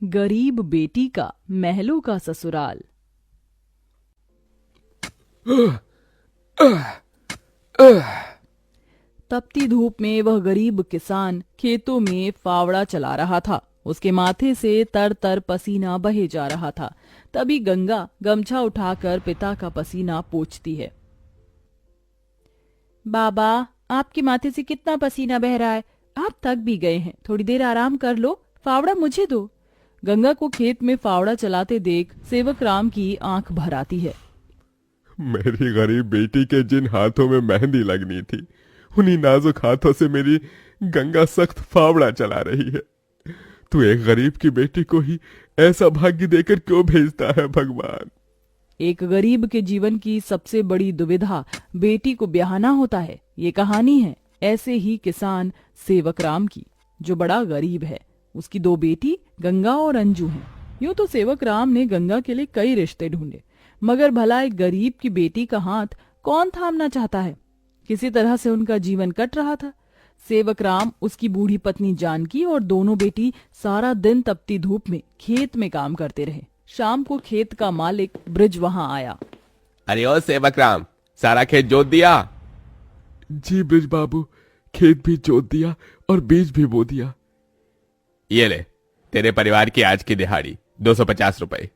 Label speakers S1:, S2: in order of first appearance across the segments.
S1: गरीब बेटी का महलों का ससुराल। तपती धूप में वह गरीब किसान खेतों में फावड़ा चला रहा था। उसके माथे से तर तर पसीना बहे जा रहा था। तभी गंगा गमछा उठाकर पिता का पसीना पोंछती है। बाबा, आपके माथे से कितना पसीना बह रहा है। आप थक भी गए हैं, थोड़ी देर आराम कर लो। फावड़ा मुझे दो। गंगा को खेत में फावड़ा चलाते देख सेवक राम की आंख भर आती है।
S2: मेरी गरीब बेटी के जिन हाथों में मेहंदी लगनी थी, उन्हीं नाजुक हाथों से मेरी गंगा सख्त फावड़ा चला रही है। तू एक गरीब की बेटी को ही ऐसा भाग्य देकर क्यों भेजता है भगवान।
S1: एक गरीब के जीवन की सबसे बड़ी दुविधा बेटी को ब्याहना होता है। ये कहानी है ऐसे ही किसान सेवक राम की, जो बड़ा गरीब है। उसकी दो बेटी गंगा और अंजू हैं। यूं तो सेवक राम ने गंगा के लिए कई रिश्ते ढूंढे, मगर भला एक गरीब की बेटी का हाथ कौन थामना चाहता है। किसी तरह से उनका जीवन कट रहा था। सेवक राम, उसकी बूढ़ी पत्नी जानकी और दोनों बेटी सारा दिन तपती धूप में खेत में काम करते रहे। शाम को खेत का मालिक ब्रिज वहां आया।
S3: अरे ओ सेवक राम, सारा खेत जोत दिया?
S2: जी ब्रिज बाबू, खेत भी जोत दिया और बीज भी बो दिया।
S3: ये ले, तेरे परिवार की आज की दिहाड़ी 250 रुपए।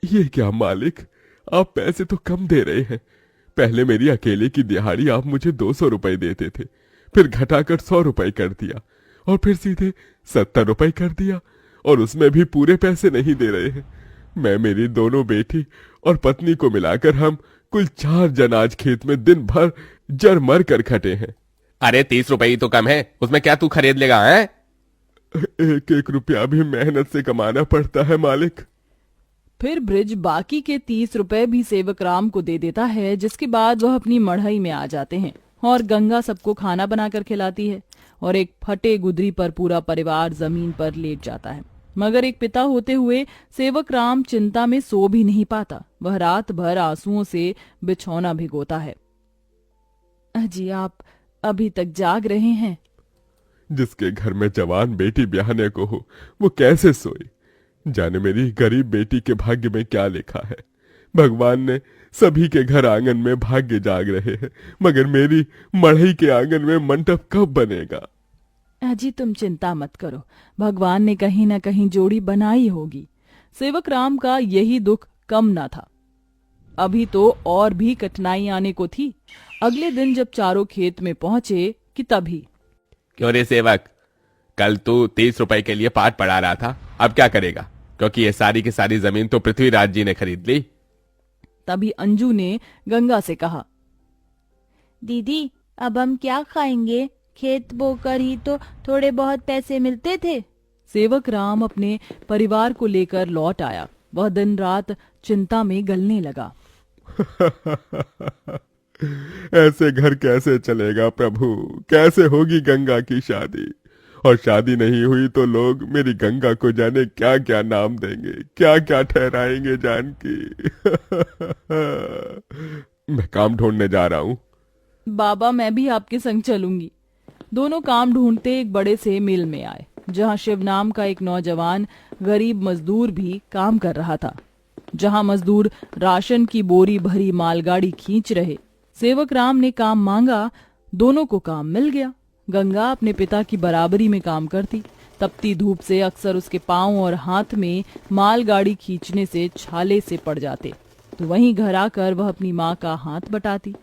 S2: ये क्या मालिक, आप पैसे तो कम दे रहे हैं। पहले मेरी अकेले की दिहाड़ी आप मुझे 200 रुपए देते थे, फिर घटाकर 100 रुपए कर दिया और फिर सीधे 70 रुपए कर दिया, और उसमें भी पूरे पैसे नहीं दे रहे हैं। मैं, मेरी दोनों बेटी और पत्नी को मिलाकर हम कुल 4 जन आज खेत में दिन भर जर मर कर खटे हैं।
S3: अरे 30 रुपए ही तो कम है, उसमें क्या तू खरीद लेगा है?
S2: एक एक रुपया भी मेहनत से कमाना पड़ता है मालिक।
S1: फिर ब्रिज बाकी के 30 रुपए भी सेवक राम को दे देता है, जिसके बाद वह अपनी मढ़ई में आ जाते हैं और गंगा सबको खाना बनाकर खिलाती है और एक फटे गुदरी पर पूरा परिवार जमीन पर लेट जाता है। मगर एक पिता होते हुए सेवक राम चिंता में सो भी नहीं पाता। वह रात भर आंसुओं से बिछौना भिगोता है। अजी, आप अभी तक जाग रहे हैं?
S2: जिसके घर में जवान बेटी ब्याहने को हो, वो कैसे सोए। जाने मेरी गरीब बेटी के भाग्य में क्या लिखा है। भगवान ने सभी के घर आंगन में भाग्य जाग रहे हैं, मगर मेरी मढ़ई के आंगन में मंडप कब बनेगा।
S1: अजी, तुम चिंता मत करो, भगवान ने कहीं न कहीं जोड़ी बनाई होगी। सेवक राम का यही दुख कम न था। अभी तो और भी कठिनाई आने को थी। अगले दिन जब चारों खेत में पहुंचे कि तभी।
S3: क्यों रे सेवक, कल तू 30 रुपए के लिए पाठ पढ़ा रहा था, अब क्या करेगा? क्योंकि ये सारी की सारी जमीन तो पृथ्वीराज जी ने खरीद ली।
S1: तभी अंजू ने गंगा से कहा,
S4: दीदी, अब हम क्या खाएंगे? खेत बोकर ही तो थोड़े बहुत पैसे मिलते थे।
S1: सेवक राम अपने परिवार को लेकर लौट आया। वह दिन रात चिंता में गलने लगा।
S2: ऐसे घर कैसे चलेगा प्रभु, कैसे होगी गंगा की शादी। और शादी नहीं हुई तो लोग मेरी गंगा को जाने क्या क्या नाम देंगे, क्या क्या ठहराएंगे जानकी। मैं काम ढूंढने जा रहा हूँ।
S1: बाबा, मैं भी आपके संग चलूंगी। दोनों काम ढूंढते एक बड़े से मिल में आए, जहां शिव नाम का एक नौजवान गरीब मजदूर भी काम कर रहा था। जहां मजदूर राशन की बोरी भरी मालगाड़ी खींच रहे। सेवक राम ने काम मांगा, दोनों को काम मिल गया। गंगा अपने पिता की बराबरी में काम करती। तपती धूप से अक्सर उसके पांव और हाथ में मालगाड़ी खींचने से छाले से पड़ जाते, तो वहीं घर आकर वह अपनी माँ का हाथ बटाती।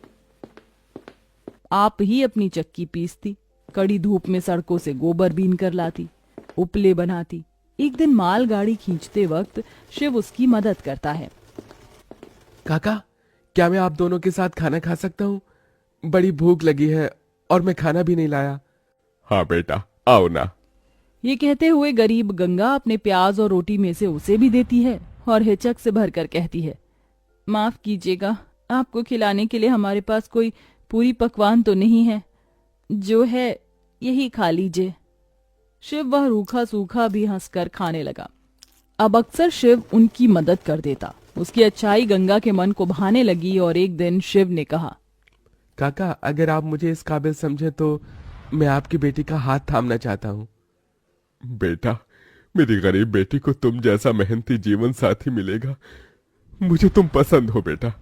S1: आप ही अपनी चक्की पीसती, कड़ी धूप में सड़कों से गोबर बीन कर लाती, उपले बनाती। एक दिन मालगाड़ी खींचते वक्त शिव उसकी मदद करता है।
S5: काका, क्या मैं आप दोनों के साथ खाना खा सकता हूँ? बड़ी भूख लगी है और मैं खाना भी नहीं लाया।
S2: हाँ बेटा, आओ ना।
S1: ये कहते हुए गरीब गंगा अपने प्याज और रोटी में से उसे भी देती है और हिचक से भरकर कहती है, माफ कीजिएगा, आपको खिलाने के लिए हमारे पास कोई पूरी पकवान तो नहीं है। जो है यही खा लीजिए। शिव वह रूखा सूखा भी हंसकर खाने लगा। अब अक्सर शिव उनकी मदद कर देता। उसकी अच्छाई गंगा के मन को भाने लगी और एक दिन शिव ने कहा,
S5: काका, अगर आप मुझे इस काबिल समझे तो मैं आपकी बेटी का हाथ थामना चाहता हूँ।
S2: बेटा, मेरी गरीब बेटी को तुम जैसा मेहनती जीवन साथी मिलेगा। मुझे तुम पसंद हो बेटा।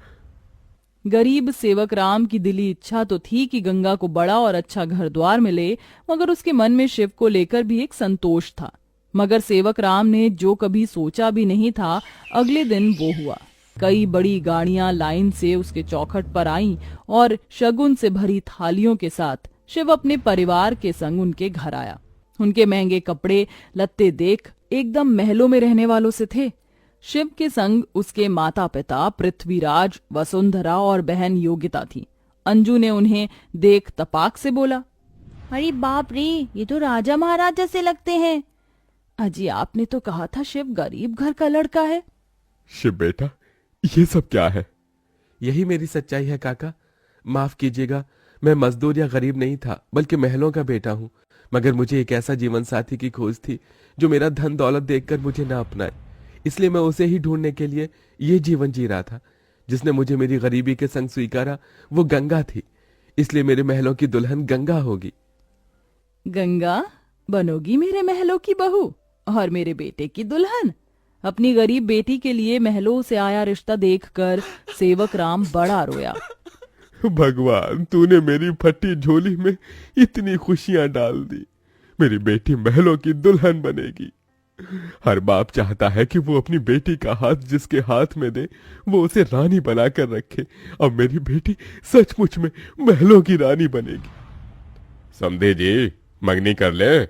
S1: गरीब सेवक राम की दिली इच्छा तो थी कि गंगा को बड़ा और अच्छा घर द्वार मिले, मगर उसके मन में शिव को लेकर भी एक संतोष था। मगर सेवक राम ने जो कभी सोचा भी नहीं था, अगले दिन वो हुआ। कई बड़ी गाड़ियां लाइन से उसके चौखट पर आईं और शगुन से भरी थालियों के साथ शिव अपने परिवार के संग उनके घर आया। उनके महंगे कपड़े लत्ते देख एकदम महलों में रहने वालों से थे। शिव के संग उसके माता पिता पृथ्वीराज, वसुंधरा और बहन योगिता थी। अंजू ने उन्हें देख तपाक से बोला,
S4: अरे बाप रे, ये तो राजा महाराजा से लगते हैं।
S1: अजी आपने तो कहा था शिव गरीब घर का लड़का है।
S2: शिव बेटा, ये सब क्या है?
S5: यही मेरी सच्चाई है काका। माफ कीजिएगा, मैं मजदूर या गरीब नहीं था, बल्कि महलों का बेटा हूँ। मगर मुझे एक ऐसा जीवन साथी की खोज थी जो मेरा धन दौलत देखकर मुझे न अपनाए। इसलिए मैं उसे ही ढूंढने के लिए ये जीवन जी रहा था। जिसने मुझे मेरी गरीबी के संग स्वीकारा वो गंगा थी। इसलिए मेरे महलों की दुल्हन गंगा होगी।
S1: गंगा बनोगी मेरे महलों की बहू और मेरे बेटे की दुल्हन? अपनी गरीब बेटी के लिए महलों से आया रिश्ता देखकर सेवक राम बड़ा रोया।
S2: भगवान, तूने मेरी फटी झोली में इतनी खुशियां डाल दी। मेरी बेटी महलों की दुल्हन बनेगी। हर बाप चाहता है कि वो अपनी बेटी का हाथ जिसके हाथ में दे वो उसे रानी बनाकर रखे। अब मेरी बेटी सचमुच में महलों की रानी बनेगी।
S3: समझे जी, मंगनी कर ले।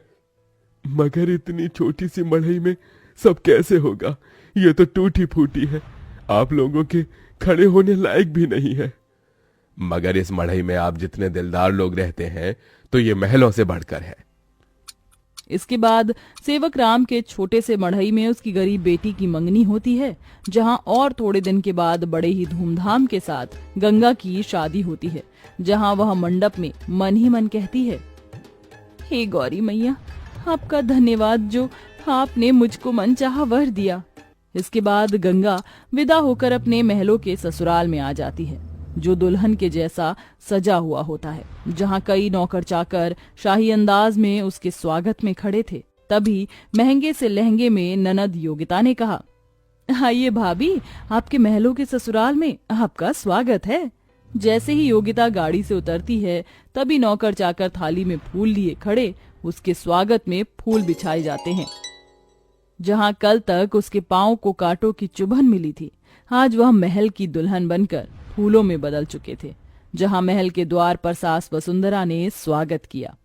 S2: मगर इतनी छोटी सी मढ़ई में सब कैसे होगा? ये तो टूटी फूटी है, आप लोगों के खड़े होने लायक भी नहीं है।
S3: मगर इस मढ़ई में आप जितने दिलदार लोग रहते हैं तो ये महलों से बढ़कर है।
S1: इसके बाद सेवक राम के छोटे से मढ़ई में उसकी गरीब बेटी की मंगनी होती है, जहां और थोड़े दिन के बाद बड़े ही धूमधाम के साथ गंगा की शादी होती है, जहां वह मंडप में मन ही मन कहती है, हे गौरी मैया, आपका धन्यवाद जो आपने मुझको मनचाहा वर दिया। इसके बाद गंगा विदा होकर अपने महलों के ससुराल में आ जाती है, जो दुल्हन के जैसा सजा हुआ होता है, जहां कई नौकर चाकर शाही अंदाज में उसके स्वागत में खड़े थे। तभी महंगे से लहंगे में ननद योगिता ने कहा, आइए भाभी, आपके महलों के ससुराल में आपका स्वागत है। जैसे ही योगिता गाड़ी से उतरती है, तभी नौकर चाकर थाली में फूल लिए खड़े उसके स्वागत में फूल बिछाए जाते हैं। जहां कल तक उसके पांव को कांटों की चुभन मिली थी, आज वह महल की दुल्हन बनकर फूलों में बदल चुके थे। जहां महल के द्वार पर सास वसुंधरा ने स्वागत किया,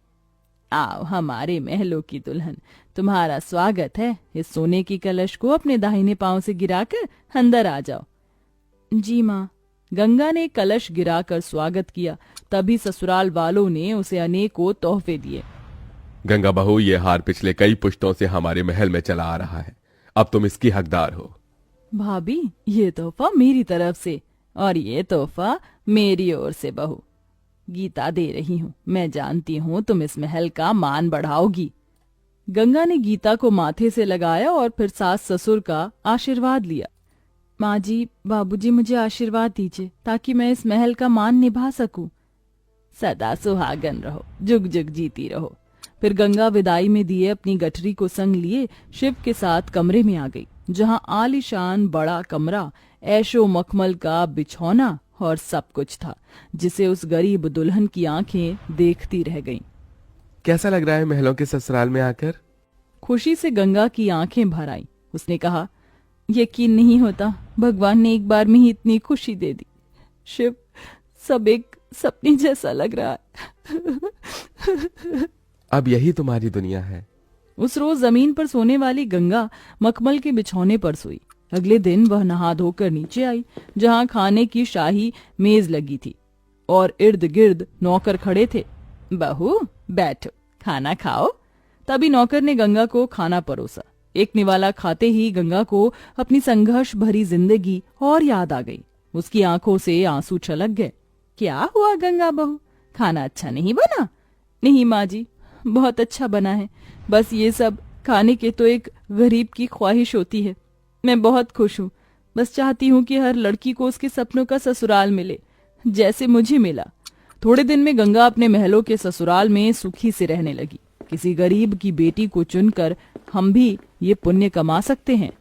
S1: आओ हमारे महलों की दुल्हन, तुम्हारा स्वागत है। इस सोने की कलश को अपने दाहिने पांव से गिराकर अंदर आ जाओ। जी माँ। गंगा ने कलश गिराकर स्वागत किया। तभी ससुराल वालों ने उसे अनेकों तोहफे दिए।
S3: गंगा बहू, ये हार पिछले कई पुश्तों से हमारे महल में चला आ रहा है, अब तुम इसकी हकदार हो।
S1: भाभी, ये तोहफा मेरी तरफ से और ये तोहफा मेरी ओर से बहू। गीता दे रही हूँ, मैं जानती हूँ तुम इस महल का मान बढ़ाओगी। गंगा ने गीता को माथे से लगाया और फिर सास ससुर का आशीर्वाद लिया। माँ जी, बाबूजी, मुझे आशीर्वाद दीजिए ताकि मैं इस महल का मान निभा सकूं। सदा सुहागन रहो, जुग जुग जीती रहो। फिर गंगा विदाई में दिए अपनी गठरी को संग लिए शिव के साथ कमरे में आ गई, जहां आलीशान बड़ा कमरा, ऐशो मखमल का बिछौना और सब कुछ था, जिसे उस गरीब दुल्हन की आंखें देखती रह गईं।
S5: कैसा लग रहा है महलों के ससुराल में आकर?
S1: खुशी से गंगा की आंखें भर आईं। उसने कहा, यकीन नहीं होता, भगवान ने एक बार में ही इतनी खुशी दे दी। शिव, सब एक सपने जैसा लग रहा है।
S5: अब यही तुम्हारी दुनिया है।
S1: उस रोज जमीन पर सोने वाली गंगा मखमल के बिछौने पर सोई। अगले दिन वह नहा धोकर नीचे आई, जहां खाने की शाही मेज लगी थी और इर्द गिर्द नौकर खड़े थे। बहू बैठो, खाना खाओ। तभी नौकर ने गंगा को खाना परोसा। एक निवाला खाते ही गंगा को अपनी संघर्ष भरी जिंदगी और याद आ गई। उसकी आंखों से आंसू छलक गए। क्या हुआ गंगा बहू, खाना अच्छा नहीं बना? नहीं माँ जी, बहुत अच्छा बना है, बस ये सब खाने के तो एक गरीब की ख्वाहिश होती है। मैं बहुत खुश हूँ, बस चाहती हूँ कि हर लड़की को उसके सपनों का ससुराल मिले, जैसे मुझे मिला। थोड़े दिन में गंगा अपने महलों के ससुराल में सुखी से रहने लगी। किसी गरीब की बेटी को चुनकर हम भी ये पुण्य कमा सकते हैं।